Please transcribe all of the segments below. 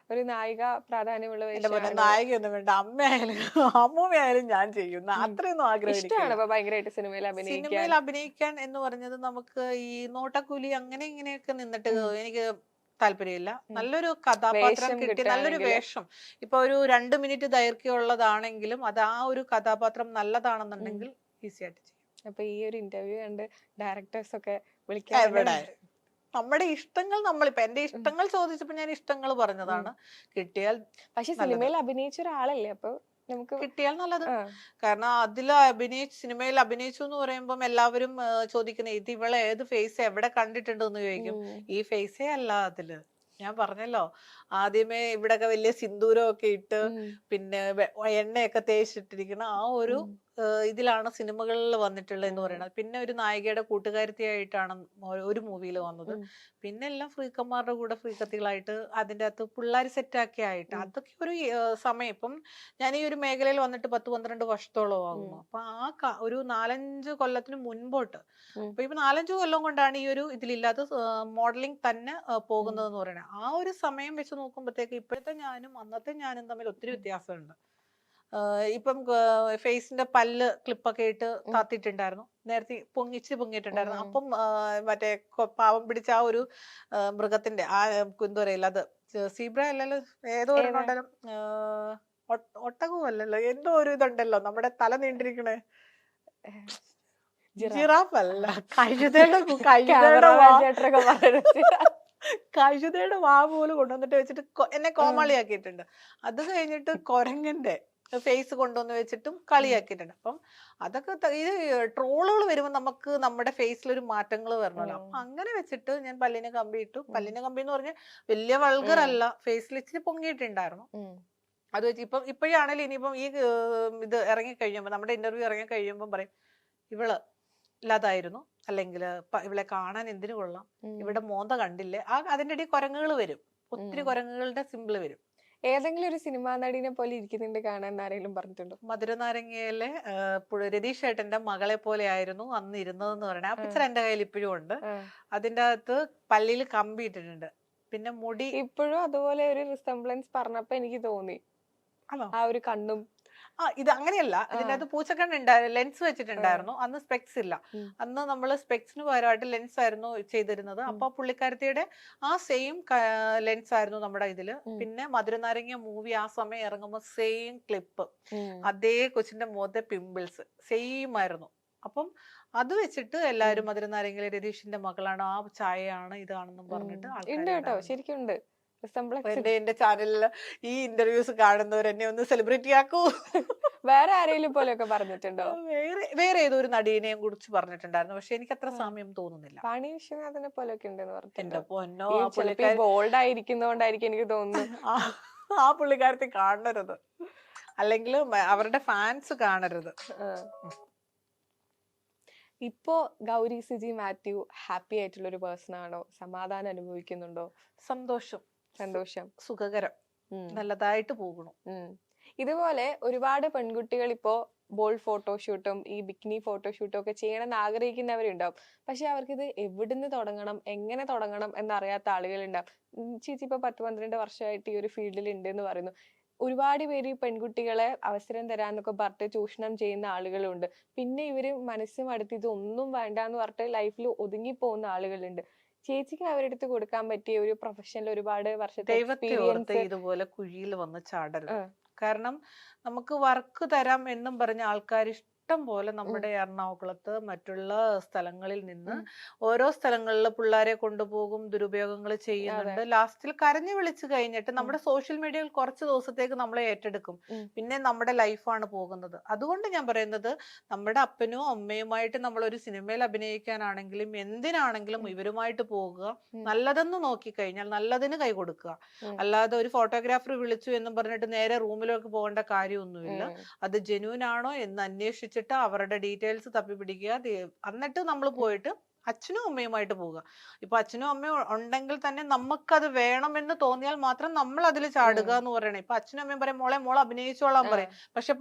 ഒരു നായിക പ്രാധാന്യമുള്ള എന്റെ പോലെ വേഷമാണോ? നായികയൊന്നും വേണ്ട, അമ്മയായാലും അമ്മൂമ്മയായാലും ഞാൻ ചെയ്യുന്ന ഉം. അത്രയൊന്നും ആഗ്രഹം ഇഷ്ടാണോ എനിക്കില്ല. അപ്പൊ ഭയങ്കരമായിട്ട് സിനിമയിൽ അഭിനയിക്കാൻ? സിനിമയിൽ അഭിനയിക്കാൻ എന്ന് പറഞ്ഞത് നമുക്ക് ഈ നോട്ടക്കൂലി അങ്ങനെ ഇങ്ങനെയൊക്കെ നിന്നിട്ട് ഉം. എനിക്ക് താല്പര്യമില്ല. ഉം. നല്ലൊരു കഥാപാത്രം വേഷം കിട്ടി, നല്ലൊരു കിട്ടുകയാണെങ്കില് വേഷം. ഇപ്പൊ ഒരു 2 മിനിറ്റ് ദൈർഘ്യമുള്ളതാണെങ്കിലും അത് ആ ഒരു കഥാപാത്രം ഉം. നല്ലതാണെന്നുണ്ടെങ്കിൽ ഈസി ആയിട്ട് ചെയ്യും. അപ്പൊ ഈ ഒരു ഇന്റർവ്യൂ കണ്ട് ഡയറക്ടേഴ്സ് ഒക്കെ വിളിക്കാറുണ്ട്. എവിടെ നമ്മുടെ ഇഷ്ടങ്ങൾ, നമ്മളിപ്പോ എന്റെ ഉം. ഇഷ്ടങ്ങൾ ചോദിച്ചപ്പോ ഞാൻ ഇഷ്ടങ്ങൾ ഉം. പറഞ്ഞതാണ്. കിട്ടിയാൽ പക്ഷെ നല്ലത്, സിനിമയിൽ അഭിനയിച്ച ഒരാളല്ലേ, അപ്പൊ നമുക്ക് കിട്ടിയാൽ നല്ലത്. ആ. കാരണം അതിൽ സിനിമയിൽ അഭിനയിച്ചു എന്ന് പറയുമ്പം എല്ലാവരും ചോദിക്കുന്നത് ഇത് ഇവളെ ഏത് ഫേസ് എവിടെ കണ്ടിട്ടുണ്ടെന്ന് ചോദിക്കും. ഉം. ഈ ഫേസേ അല്ല അതില്. ഞാൻ പറഞ്ഞല്ലോ, ആദ്യമേ ഇവിടൊക്കെ വലിയ സിന്ദൂരം ഒക്കെ ഇട്ട് ഉം. പിന്നെ എണ്ണയൊക്കെ തേച്ചിട്ടിരിക്കുന്ന ആ ഒരു ഉം. ഇതിലാണ് സിനിമകളിൽ വന്നിട്ടുള്ളത് എന്ന് ഉം. പറയുന്നത്. പിന്നെ ഒരു നായികയുടെ കൂട്ടുകാരത്തിയായിട്ടാണ് ഒരു മൂവിയിൽ വന്നത്. ഉം. പിന്നെ എല്ലാം ഫ്രീക്കന്മാരുടെ കൂടെ ഫ്രീക്കത്തികളായിട്ട് അതിൻ്റെ അകത്ത് പിള്ളേർ സെറ്റാക്കി ആയിട്ട് ഉം. അതൊക്കെ ഒരു സമയം. ഇപ്പം ഞാൻ ഈ ഒരു മേഖലയിൽ വന്നിട്ട് 10-12 വർഷത്തോളം ഉം. ആകുന്നു. അപ്പൊ ഒരു 4-5 കൊല്ലത്തിന് മുൻപോട്ട്, ഉം. അപ്പൊ ഇപ്പൊ 4-5 കൊല്ലം കൊണ്ടാണ് ഈ ഒരു ഇതിലില്ലാത്ത മോഡലിംഗ് തന്നെ ഉം. പോകുന്നതെന്ന് പറയുന്നത്. ആ ഒരു സമയം വെച്ച് നോക്കുമ്പോഴത്തേക്ക് ഇപ്പോഴത്തെ ഞാനും അന്നത്തെ ഞാനും തമ്മിൽ ഒത്തിരി വ്യത്യാസമുണ്ട്. ഇപ്പം ഫേസിന്റെ പല്ല് ക്ലിപ്പൊക്കെ ഇട്ട് ഉം. താത്തിട്ടുണ്ടായിരുന്നു, നേരത്തെ പൊങ്ങിയിട്ടുണ്ടായിരുന്നു. ഉം. അപ്പം മറ്റേ പാവം പിടിച്ച ആ ഒരു മൃഗത്തിന്റെ ആ എന്താ പറയില്ല, അത് സീബ്ര അല്ലല്ലോ, ഏതോ ഒരെണ്ണം ഏതാ? ഉണ്ടല്ലോ, ഒട്ടകവും അല്ലല്ലോ, എന്തോ ഒരു ഇതുണ്ടല്ലോ നമ്മുടെ തല നീണ്ടിരിക്കണേ, ജിറാഫ്. ജിറാഫ് അല്ല, കഴുതയുടെ കഴുതയുടെ വാ, ക്യാമറമാൻ ചേട്ടനൊക്കെ പറഞ്ഞു. കഴുതയുടെ വാ പോലും കൊണ്ടുവന്നിട്ട് വെച്ചിട്ട് എന്നെ കോമാളിയാക്കിയിട്ടുണ്ട്. അത് കഴിഞ്ഞിട്ട് കൊരങ്ങന്റെ ഫേസ് കൊണ്ടുവന്ന് വെച്ചിട്ടും കളിയാക്കിയിട്ടുണ്ട്. അപ്പം അതൊക്കെ ഇത് ട്രോളുകൾ വരുമ്പോൾ നമുക്ക് നമ്മുടെ ഫേസിൽ ഒരു മാറ്റങ്ങൾ വരണമല്ലോ. അപ്പൊ അങ്ങനെ വെച്ചിട്ട് ഞാൻ പല്ലിന് കമ്പി ഇട്ടു. പല്ലിന് കമ്പി എന്ന് പറഞ്ഞാൽ വലിയ വൾഗർ അല്ല, ഫേസിൽ ഇച്ചിരി പൊങ്ങിയിട്ടുണ്ടായിരുന്നു. അത് വെച്ച് ഇപ്പോഴാണെങ്കിലും ഇനിയിപ്പം ഈ ഇത് ഇറങ്ങി കഴിയുമ്പോൾ, നമ്മുടെ ഇന്റർവ്യൂ ഇറങ്ങി കഴിയുമ്പോൾ പറയും ഇവള് ഇല്ലാതായിരുന്നു, അല്ലെങ്കിൽ ഇവളെ കാണാൻ എന്തിനു കൊള്ളാം, ഇവിടെ മോന്ത കണ്ടില്ലേ. അതിന്റെ ഇടയിൽ കുരങ്ങുകൾ വരും, ഒത്തിരി കുരങ്ങുകളുടെ സിമ്പിള് വരും. ഏതെങ്കിലും ഒരു സിനിമാ നടിനെ പോലെ ഇരിക്കുന്നുണ്ട് കാണാൻ ആരെങ്കിലും പറഞ്ഞിട്ടുണ്ടോ? മധുരനാരങ്ങയിലെ രതീഷ് ഏട്ടന്റെ മകളെ പോലെ ആയിരുന്നു അന്ന് ഇരുന്നതെന്ന് പറയണേ. ആ പിക്ചർ എന്റെ കയ്യിൽ ഇപ്പോഴും ഉണ്ട്. അതിന്റെ അകത്ത് പല്ലിൽ കമ്പി ഇട്ടിട്ടുണ്ട്, പിന്നെ മുടി ഇപ്പോഴും അതുപോലെ ഒരു റിസംബ്ലൻസ് പറഞ്ഞപ്പോ എനിക്ക് തോന്നി, ആണോ? ആ ഒരു കണ്ണും. ഇത് അങ്ങനെയല്ല, ഇതിന്റെ അകത്ത് പൂച്ചക്കണ്ണ ലെൻസ് വെച്ചിട്ടുണ്ടായിരുന്നു. അന്ന് സ്പെക്സ് ഇല്ല. അന്ന് നമ്മൾ സ്പെക്സിന് പകരമായിട്ട് ലെൻസ് ആയിരുന്നു ചെയ്തിരുന്നത്. അപ്പൊ പുള്ളിക്കാരത്തിയുടെ ആ സെയിം ലെൻസ് ആയിരുന്നു നമ്മുടെ ഇതില്. പിന്നെ മധുരനാരങ്ങ മൂവി ആ സമയം ഇറങ്ങുമ്പോൾ സെയിം ക്ലിപ്പ്, അതേ കൊച്ചിന്റെ മുഖത്തെ പിമ്പിൾസ് സെയിം ആയിരുന്നു. അപ്പം അത് വെച്ചിട്ട് എല്ലാരും മധുരനാരങ്ങയിലെ രതീഷിന്റെ മകളാണ്, ആ ചായയാണ് ഇതാണെന്നും പറഞ്ഞിട്ട് ഉണ്ട് കേട്ടോ, ആൾക്കാർ. ശരിക്കും ഉണ്ട്. എന്റെ ചാനലില് ഈ ഇന്റർവ്യൂസ് കാണുന്നവർ എന്നെ ഒന്ന് സെലിബ്രിറ്റി ആക്കൂ. വേറെ ആരെങ്കിലും പോലെയൊക്കെ പറഞ്ഞിട്ടുണ്ടോ? വേറെ ഏതോ ഒരു നടീനെയും കുറിച്ച് പറഞ്ഞിട്ടുണ്ടായിരുന്നു, പക്ഷെ എനിക്ക് അത്ര സമയം തോന്നുന്നില്ല. വാണി വിശ്വനാഥനെ പോലെയൊക്കെ ഉണ്ടെന്ന് പറഞ്ഞിട്ടുണ്ടോ? എന്റെ പൊന്നോ, ഈ ആ ചിലപ്പോ ബോൾഡ് ആയിരിക്കുന്നോണ്ടായിരിക്കും എനിക്ക് തോന്നുന്നു. ആ പുള്ളിക്കാരത്തി കാണരുത്, അല്ലെങ്കിൽ അവരുടെ ഫാൻസ് കാണരുത്. ഇപ്പോ ഗൗരി സിജി മാത്യു ഹാപ്പി ആയിട്ടുള്ള ഒരു പേഴ്സൺ ആണോ? സമാധാനം അനുഭവിക്കുന്നുണ്ടോ? സന്തോഷം, സുഖകരം, നല്ലതായിട്ട് പോകുന്നു. ഇതുപോലെ ഒരുപാട് പെൺകുട്ടികൾ ഇപ്പോ ബോൾഡ് ഫോട്ടോഷൂട്ടും ഈ ബിക്കിനി ഫോട്ടോഷൂട്ടും ഒക്കെ ചെയ്യണമെന്ന് ആഗ്രഹിക്കുന്നവരുണ്ടാവും. പക്ഷെ അവർക്കിത് എവിടുന്ന് തുടങ്ങണം, എങ്ങനെ തുടങ്ങണം എന്നറിയാത്ത ആളുകളുണ്ടാവും. ചേച്ചി ഇപ്പൊ 10-12 വർഷമായിട്ട് ഈ ഒരു ഫീൽഡിൽ ഉണ്ട് എന്ന് പറയുന്നു. ഒരുപാട് പേര് ഈ പെൺകുട്ടികളെ അവസരം തരാന്നൊക്കെ പറഞ്ഞിട്ട് ചൂഷണം ചെയ്യുന്ന ആളുകളുണ്ട്. പിന്നെ ഇവര് മനസ്സും അടുത്ത് ഇതൊന്നും വേണ്ട എന്ന് പറഞ്ഞിട്ട് ലൈഫിൽ ഒതുങ്ങി പോകുന്ന ആളുകളുണ്ട്. ചേച്ചിക്ക് അവരുടെ അടുത്ത് കൊടുക്കാൻ പറ്റിയ ഒരു പ്രൊഫഷനിൽ ഒരുപാട് വർഷത്തെ ദൈവത്തെ ഓർത്ത് എക്സ്പീരിയൻസ്. ഇതുപോലെ കുഴിയിൽ വന്ന് ചാടരുത്. കാരണം നമുക്ക് വർക്ക് തരാം എന്നും പറഞ്ഞ ആൾക്കാർ ഇഷ്ടം പോലെ നമ്മുടെ എറണാകുളത്ത് മറ്റുള്ള സ്ഥലങ്ങളിൽ നിന്ന് ഓരോ സ്ഥലങ്ങളിൽ പിള്ളേരെ കൊണ്ടുപോകും, ദുരുപയോഗങ്ങൾ ചെയ്യുന്നുണ്ട്. ലാസ്റ്റിൽ കരഞ്ഞു വിളിച്ചു കഴിഞ്ഞിട്ട് നമ്മുടെ സോഷ്യൽ മീഡിയയിൽ കുറച്ച് ദിവസത്തേക്ക് നമ്മളെ ഏറ്റെടുക്കും, പിന്നെ നമ്മുടെ ലൈഫാണ് പോകുന്നത്. അതുകൊണ്ട് ഞാൻ പറയുന്നത്, നമ്മുടെ അപ്പനും അമ്മയുമായിട്ട് നമ്മൾ ഒരു സിനിമയിൽ അഭിനയിക്കാനാണെങ്കിലും എന്തിനാണെങ്കിലും ഇവരുമായിട്ട് പോകുക, നല്ലതെന്ന് നോക്കിക്കഴിഞ്ഞാൽ നല്ലതിന് കൈ കൊടുക്കുക. അല്ലാതെ ഒരു ഫോട്ടോഗ്രാഫർ വിളിച്ചു എന്നും പറഞ്ഞിട്ട് നേരെ റൂമിലേക്ക് പോകേണ്ട കാര്യമൊന്നുമില്ല. അത് ജെന്യൂൻ ആണോ എന്ന് അന്വേഷിച്ചിട്ട് അവരുടെ ഡീറ്റെയിൽസ് തപ്പിപ്പിടിക്കുക. എന്നിട്ട് നമ്മൾ പോയിട്ട് അച്ഛനും അമ്മയുമായിട്ട് പോവുക. ഇപ്പൊ അച്ഛനും അമ്മയും ഉണ്ടെങ്കിൽ തന്നെ നമുക്കത് വേണമെന്ന് തോന്നിയാൽ മാത്രം നമ്മൾ അതിൽ ചാടുക എന്ന് പറയണേ. ഇപ്പൊ അച്ഛനും അമ്മയും പറയും മോൾ അഭിനയിച്ചോളാൻ പറയും, പക്ഷെ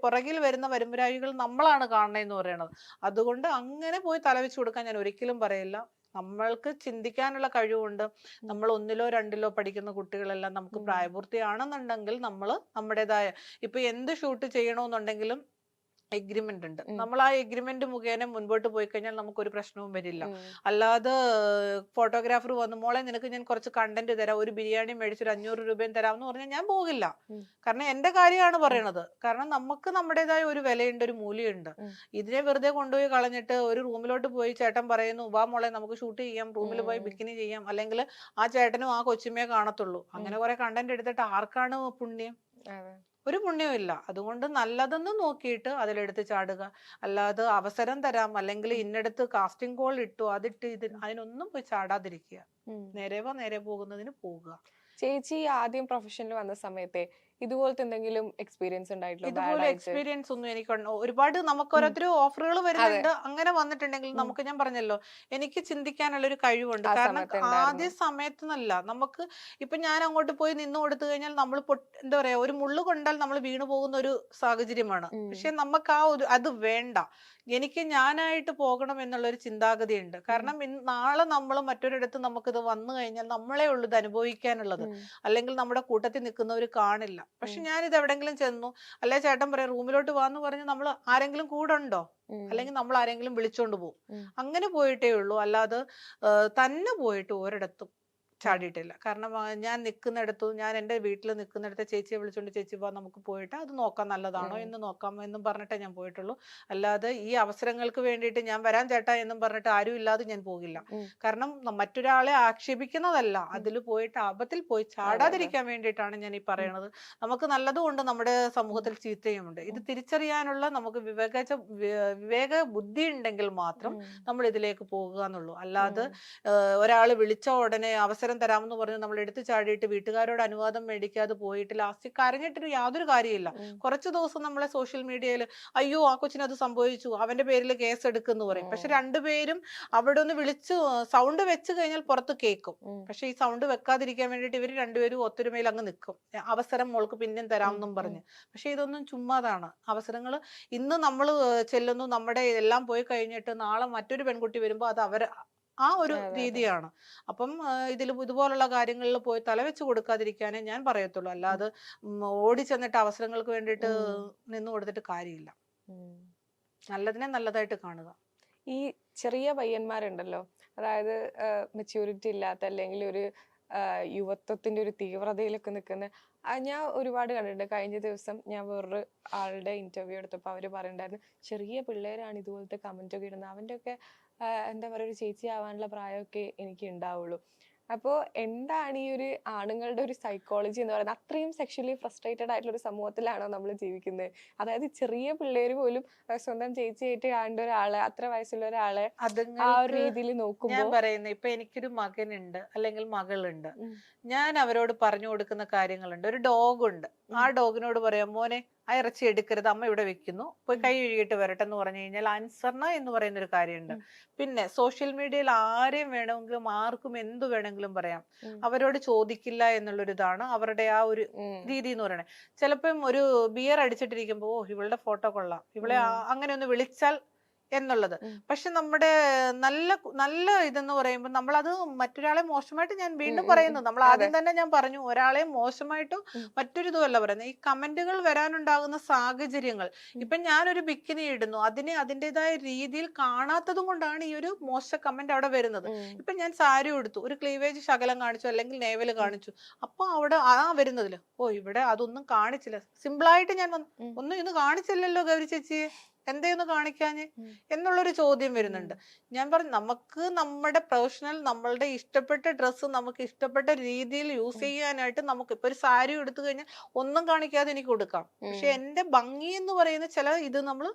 പുറകിൽ വരുന്ന വരുമ്പരാഴികൾ നമ്മളാണ് കാണണേന്ന് പറയണത്. അതുകൊണ്ട് അങ്ങനെ പോയി തലവെച്ച് കൊടുക്കാൻ ഞാൻ ഒരിക്കലും പറയില്ല. നമ്മൾക്ക് ചിന്തിക്കാനുള്ള കഴിവുണ്ട്. നമ്മൾ 1ലോ 2ലോ പഠിക്കുന്ന കുട്ടികളെല്ലാം നമുക്ക് പ്രായപൂർത്തിയാണെന്നുണ്ടെങ്കിൽ നമ്മൾ നമ്മുടേതായ ഇപ്പൊ എന്ത് ഷൂട്ട് ചെയ്യണമെന്നുണ്ടെങ്കിലും എഗ്രിമെന്റ് ഉണ്ട്. നമ്മൾ ആ എഗ്രിമെന്റ് മുഖേന മുൻപോട്ട് പോയി കഴിഞ്ഞാൽ നമുക്കൊരു പ്രശ്നവും വരില്ല. അല്ലാതെ ഫോട്ടോഗ്രാഫർ വന്ന് മോളെ നിനക്ക് ഞാൻ കുറച്ച് കണ്ടന്റ് തരാം, ഒരു ബിരിയാണി മേടിച്ചൊരു 500 രൂപയും തരാമെന്ന് പറഞ്ഞാൽ ഞാൻ പോകില്ല. കാരണം എന്റെ കാര്യമാണ് പറയണത്. കാരണം നമുക്ക് നമ്മുടേതായ ഒരു വിലയുണ്ട്, ഒരു മൂല്യമുണ്ട്. ഇതിനെ വെറുതെ കൊണ്ടുപോയി കളഞ്ഞിട്ട് ഒരു റൂമിലോട്ട് പോയി ചേട്ടൻ പറയുന്നു വാ മോളെ നമുക്ക് ഷൂട്ട് ചെയ്യാം, റൂമിൽ പോയി ബിക്കിനി ചെയ്യാം, അല്ലെങ്കിൽ ആ ചേട്ടനും ആ കൊച്ചുമേ കാണത്തുള്ളൂ. അങ്ങനെ കുറെ കണ്ടന്റ് എടുത്തിട്ട് ആർക്കാണ് പുണ്യം? ഒരു പുണ്യവും ഇല്ല. അതുകൊണ്ട് നല്ലതെന്ന് നോക്കിയിട്ട് അതിലെടുത്ത് ചാടുക. അല്ലാതെ അവസരം തരാം അല്ലെങ്കിൽ ഇന്നടത്ത് കാസ്റ്റിംഗ് കോൾ ഇട്ടു അതിട്ട് അതിനൊന്നും പോയി ചാടാതിരിക്കുക. നേരെ പോകുന്നതിന് പോവുക. ചേച്ചി ആദ്യം പ്രൊഫഷനിൽ വന്ന സമയത്തെ ഇതുപോലത്തെ എന്തെങ്കിലും എക്സ്പീരിയൻസ് ഉണ്ടായിട്ടുണ്ടോ? ഇതുപോലെ എക്സ്പീരിയൻസ് ഒന്നും എനിക്ക് ഒരുപാട് നമുക്ക് ഓരോരുത്തർ ഓഫറുകൾ വരുന്നുണ്ട്. അങ്ങനെ വന്നിട്ടുണ്ടെങ്കിൽ നമുക്ക് ഞാൻ പറഞ്ഞല്ലോ എനിക്ക് ചിന്തിക്കാനുള്ള ഒരു കഴിവുണ്ട്. കാരണം ആദ്യ സമയത്തുനിന്നല്ല നമുക്ക് ഇപ്പൊ ഞാൻ അങ്ങോട്ട് പോയി നിന്ന് കൊടുത്തു കഴിഞ്ഞാൽ നമ്മൾ എന്താ പറയാ ഒരു മുള്ളു കൊണ്ടാൽ നമ്മൾ വീണു പോകുന്ന ഒരു സാഹചര്യമാണ്. പക്ഷെ നമുക്ക് ആ ഒരു അത് വേണ്ട. എനിക്ക് ഞാനായിട്ട് പോകണം എന്നുള്ള ഒരു ചിന്താഗതിയുണ്ട്. കാരണം നാളെ നമ്മൾ മറ്റൊരിടത്ത് നമുക്കിത് വന്നു കഴിഞ്ഞാൽ നമ്മളെ ഉള്ളൂ ഇത് അനുഭവിക്കാനുള്ളത്. അല്ലെങ്കിൽ നമ്മുടെ കൂട്ടത്തിൽ നിൽക്കുന്നവർ കാണില്ല. പക്ഷെ ഞാനിത് എവിടെങ്കിലും ചെന്നു അല്ലെ ചേട്ടൻ പറയാം റൂമിലോട്ട് വാന്ന് പറഞ്ഞ് നമ്മൾ ആരെങ്കിലും കൂടെ ഉണ്ടോ? അല്ലെങ്കിൽ നമ്മൾ ആരെങ്കിലും വിളിച്ചോണ്ട് പോകും. അങ്ങനെ പോയിട്ടേ ഉള്ളൂ. അല്ലാതെ തന്നെ പോയിട്ട് ഒരിടത്തും ചാടിയിട്ടില്ല. കാരണം ഞാൻ നിൽക്കുന്നിടത്തു ഞാൻ എൻ്റെ വീട്ടിൽ നിൽക്കുന്നിടത്ത് ചേച്ചിയെ വിളിച്ചോണ്ട് ചേച്ചി വാ നമുക്ക് പോയിട്ട് അത് നോക്കാം, നല്ലതാണോ എന്ന് നോക്കാം എന്നും പറഞ്ഞിട്ടേ ഞാൻ പോയിട്ടുള്ളൂ. അല്ലാതെ ഈ അവസരങ്ങൾക്ക് വേണ്ടിയിട്ട് ഞാൻ വരാൻ ചേട്ടാ എന്നും പറഞ്ഞിട്ട് ആരും ഇല്ലാതെ ഞാൻ പോകില്ല. കാരണം മറ്റൊരാളെ ആക്ഷേപിക്കുന്നതല്ല, അതിൽ പോയിട്ട് ആപത്തിൽ പോയി ചാടാതിരിക്കാൻ വേണ്ടിയിട്ടാണ് ഞാൻ ഈ പറയണത്. നമുക്ക് നല്ലതുകൊണ്ട് നമ്മുടെ സമൂഹത്തിൽ ചീത്തയുമുണ്ട്. ഇത് തിരിച്ചറിയാനുള്ള നമുക്ക് വിവേക ബുദ്ധി ഉണ്ടെങ്കിൽ മാത്രം നമ്മൾ ഇതിലേക്ക് പോകുക എന്നുള്ളൂ. അല്ലാതെ ഒരാൾ വിളിച്ച ഉടനെ അവസരം തരാമെന്ന് പറഞ്ഞ് നമ്മൾ എടുത്തു ചാടിയിട്ട് വീട്ടുകാരോട് അനുവാദം മേടിക്കാതെ പോയിട്ട് ലാസ്റ്റ് കരഞ്ഞിട്ട് യാതൊരു കാര്യമില്ല. കുറച്ചു ദിവസം നമ്മളെ സോഷ്യൽ മീഡിയയിൽ അയ്യോ ആ കൊച്ചിന് അത് സംഭവിച്ചു, അവന്റെ പേരിൽ കേസ് എടുക്കുന്നു പറയും. പക്ഷെ രണ്ടുപേരും അവിടെ ഒന്ന് വിളിച്ച് സൗണ്ട് വെച്ച് കഴിഞ്ഞാൽ പുറത്ത് കേൾക്കും. പക്ഷെ ഈ സൗണ്ട് വെക്കാതിരിക്കാൻ വേണ്ടിയിട്ട് ഇവർ രണ്ടുപേരും ഒത്തൊരുമയിൽ അങ്ങ് നിൽക്കും. അവസരം മോൾക്ക് പിന്നെയും തരാമെന്നും പറഞ്ഞ്. പക്ഷെ ഇതൊന്നും ചുമ്മാതാണ്. അവസരങ്ങൾ ഇന്ന് നമ്മൾ ചെല്ലുന്നു, നമ്മുടെ എല്ലാം പോയി കഴിഞ്ഞിട്ട് നാളെ മറ്റൊരു പെൺകുട്ടി വരുമ്പോൾ അത് ആ ഒരു രീതിയാണ്. അപ്പം ഇതുപോലുള്ള കാര്യങ്ങളിൽ പോയി തലവെച്ച് കൊടുക്കാതിരിക്കാനേ ഞാൻ പറയത്തുള്ളൂ. അല്ലാതെ ഓടി ചെന്നിട്ട് അവസരങ്ങൾക്ക് വേണ്ടിയിട്ട് നിന്ന് കൊടുത്തിട്ട് കാര്യമില്ല. നല്ലതിനെ നല്ലതായിട്ട് കാണുക. ഈ ചെറിയ പയ്യന്മാരുണ്ടല്ലോ, അതായത് മെച്യൂരിറ്റി ഇല്ലാത്ത അല്ലെങ്കിൽ ഒരു യുവത്വത്തിന്റെ ഒരു തീവ്രതയിലൊക്കെ നിൽക്കുന്ന ഞാൻ ഒരുപാട് കണ്ടിട്ടുണ്ട്. കഴിഞ്ഞ ദിവസം ഞാൻ വേറൊരു ആളുടെ ഇന്റർവ്യൂ എടുത്തപ്പോൾ അവര് പറയുന്നുണ്ടായിരുന്നു ചെറിയ പിള്ളേരാണ് ഇതുപോലത്തെ കമന്റ് ഒക്കെ ഇടുന്നത്, അവന്റെ ഒക്കെ എന്താ പറയുക ഒരു ചേച്ചി ആവാനുള്ള പ്രായമൊക്കെ എനിക്ക് ഉണ്ടാവുള്ളൂ. അപ്പോ എന്താണ് ഈ ഒരു ആണുങ്ങളുടെ ഒരു സൈക്കോളജി എന്ന് പറയുന്നത്? അത്രയും സെക്ഷലി ഫ്രസ്ട്രേറ്റഡ് ആയിട്ടുള്ള ഒരു സമൂഹത്തിലാണോ നമ്മൾ ജീവിക്കുന്നത്? അതായത് ചെറിയ പിള്ളേര് പോലും സ്വന്തം ചേച്ചിയായിട്ട് കാണേണ്ട ഒരാളെ, അത്ര വയസ്സുള്ള ഒരാളെ ആ ഒരു രീതിയിൽ നോക്കുമ്പോൾ ഞാൻ പറയുന്നത് ഇപ്പൊ എനിക്കൊരു മകനുണ്ട് അല്ലെങ്കിൽ മകളുണ്ട്, ഞാൻ അവരോട് പറഞ്ഞു കൊടുക്കുന്ന കാര്യങ്ങളുണ്ട്. ഒരു ഡോഗ് ഉണ്ട്, ആ ഡോഗിനോട് പറയാം മോനെ ആ ഇറച്ചി എടുക്കരുത്, അമ്മ ഇവിടെ വെക്കുന്നു, പോയി കൈ കഴുകിയിട്ട് വരട്ടെ എന്ന് പറഞ്ഞു കഴിഞ്ഞാൽ അനുസരണ എന്ന് പറയുന്ന ഒരു കാര്യമുണ്ട്. പിന്നെ സോഷ്യൽ മീഡിയയിൽ ആരെയും വേണമെങ്കിലും ആർക്കും എന്ത് വേണമെങ്കിലും പറയാം, അവരോട് ചോദിക്കില്ല എന്നുള്ളൊരിതാണ് അവരുടെ ആ ഒരു രീതി എന്ന് പറയുന്നത്. ചിലപ്പം ഒരു ബിയർ അടിച്ചിട്ടിരിക്കുമ്പോ ഓ ഇവളുടെ ഫോട്ടോ കൊള്ളാം, ഇവളെ അങ്ങനെ ഒന്ന് വിളിച്ചാൽ എന്നുള്ളത്. പക്ഷെ നമ്മുടെ നല്ല നല്ല ഇതെന്ന് പറയുമ്പോൾ നമ്മളത് മറ്റൊരാളെ മോശമായിട്ട്, ഞാൻ വീണ്ടും പറയുന്നു, നമ്മൾ ആദ്യം തന്നെ ഞാൻ പറഞ്ഞു ഒരാളെ മോശമായിട്ടും മറ്റൊരിതുമല്ല പറയുന്നത്. ഈ കമന്റുകൾ വരാനുണ്ടാകുന്ന സാഹചര്യങ്ങൾ, ഇപ്പൊ ഞാനൊരു ബിക്കിനി ഇടുന്നു, അതിനെ അതിൻ്റെതായ രീതിയിൽ കാണാത്തതും കൊണ്ടാണ് ഈ ഒരു മോശ കമന്റ് അവിടെ വരുന്നത്. ഇപ്പൊ ഞാൻ സാരി ഉടുത്തു, ഒരു ക്ലീവേജ് ശകലം കാണിച്ചു അല്ലെങ്കിൽ നേവല് കാണിച്ചു, അപ്പൊ അവിടെ വരുന്നതില് ഓ ഇവിടെ അതൊന്നും കാണിച്ചില്ല, സിമ്പിളായിട്ട് ഞാൻ വന്നു ഒന്നും ഇന്ന് കാണിച്ചില്ലല്ലോ ഗൗരി ചേച്ചിയെ, എന്തേന്ന് കാണിക്കാഞ്ഞ് എന്നുള്ളൊരു ചോദ്യം വരുന്നുണ്ട്. ഞാൻ പറഞ്ഞു നമുക്ക് നമ്മുടെ പ്രൊഫഷണൽ നമ്മളുടെ ഇഷ്ടപ്പെട്ട ഡ്രസ്സ് നമുക്ക് ഇഷ്ടപ്പെട്ട രീതിയിൽ യൂസ് ചെയ്യാനായിട്ട് നമുക്ക് ഇപ്പൊ ഒരു സാരി എടുത്തു കഴിഞ്ഞാൽ ഒന്നും കാണിക്കാതെ എനിക്ക് കൊടുക്കാം. പക്ഷെ എന്റെ ഭംഗി എന്ന് പറയുന്ന ചില ഇത് നമ്മൾ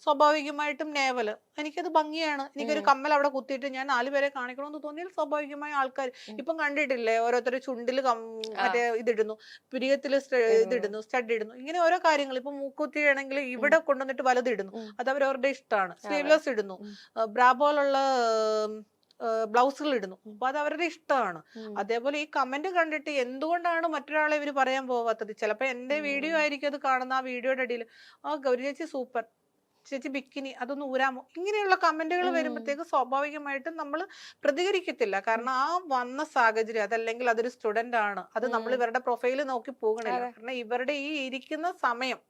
സ്വാഭാവികമായിട്ടും നേവല് എനിക്കത് ഭംഗിയാണ്, എനിക്കൊരു കമ്മൽ അവിടെ കുത്തിയിട്ട് ഞാൻ 4 പേരെ കാണിക്കണമെന്ന് തോന്നിയാൽ സ്വാഭാവികമായി ആൾക്കാർ ഇപ്പം കണ്ടിട്ടില്ലേ ഓരോരുത്തർ ചുണ്ടിൽ മറ്റേ ഇതിടുന്നു, പുരികത്തില് ഇതിടുന്നു, സ്റ്റഡ് ഇടുന്നു, ഇങ്ങനെ ഓരോ കാര്യങ്ങൾ. ഇപ്പൊ മൂക്കുത്തി ആണെങ്കിൽ ഇവിടെ കൊണ്ടുവന്നിട്ട് വലതിടുന്നു, അത് അവരവരുടെ ഇഷ്ടമാണ്. സ്ലീവ്ലെസ് ഇടുന്നു, ബ്രാ പോലുള്ള ബ്ലൗസുകൾ ഇടുന്നു, അപ്പൊ അത് അവരുടെ ഇഷ്ടമാണ്. അതേപോലെ ഈ കമന്റ് കണ്ടിട്ട് എന്തുകൊണ്ടാണ് മറ്റൊരാളെ ഇവര് പറയാൻ പോവാത്തത്? ചിലപ്പോ എന്റെ വീഡിയോ ആയിരിക്കും അത് കാണുന്ന, ആ വീഡിയോയുടെ അടിയിൽ ആ ഗൗരി ചേച്ചി സൂപ്പർ, ചേച്ചി ബിക്കിനി അതൊന്ന് ഊരാമോ, ഇങ്ങനെയുള്ള കമന്റുകൾ ഉം. വരുമ്പോഴത്തേക്ക് സ്വാഭാവികമായിട്ടും നമ്മൾ പ്രതികരിക്കത്തില്ല. കാരണം ആ വന്ന സാഹചര്യം, അതല്ലെങ്കിൽ അതൊരു സ്റ്റുഡന്റ് ആണ്, അത് നമ്മൾ ഉം. ഇവരുടെ പ്രൊഫൈല് നോക്കി പോകണില്ല. അതെ. കാരണം ഇവരുടെ ഈ ഇരിക്കുന്ന സമയം